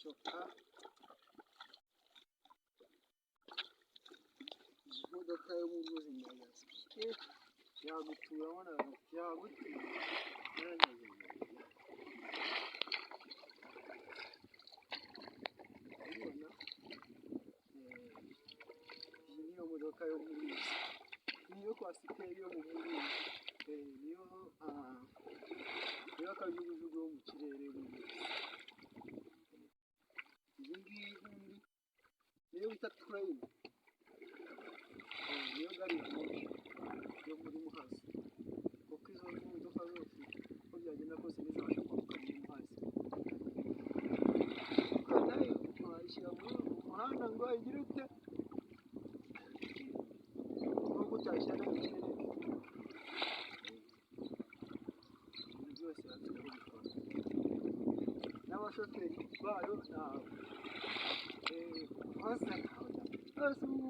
shoka imodoka yo mu ruzi ndagazi yagutura abona yagutura niyo modoka yo mu ruzi niyo kwasiteri yo mu ruzi niyo akajugujugu yo mu kirere iyi ngiyi niyo bita train niyo gari yo muri Muhazi kuko izo modoka zose uko byagenda kose ntizabasha kwambuka muri Muhazi nayo wayishyira mu muhanda ngo igire ute nubwo utashyira no mu kirere byose batubona n'abashoferi bayo ntabwo hose ubu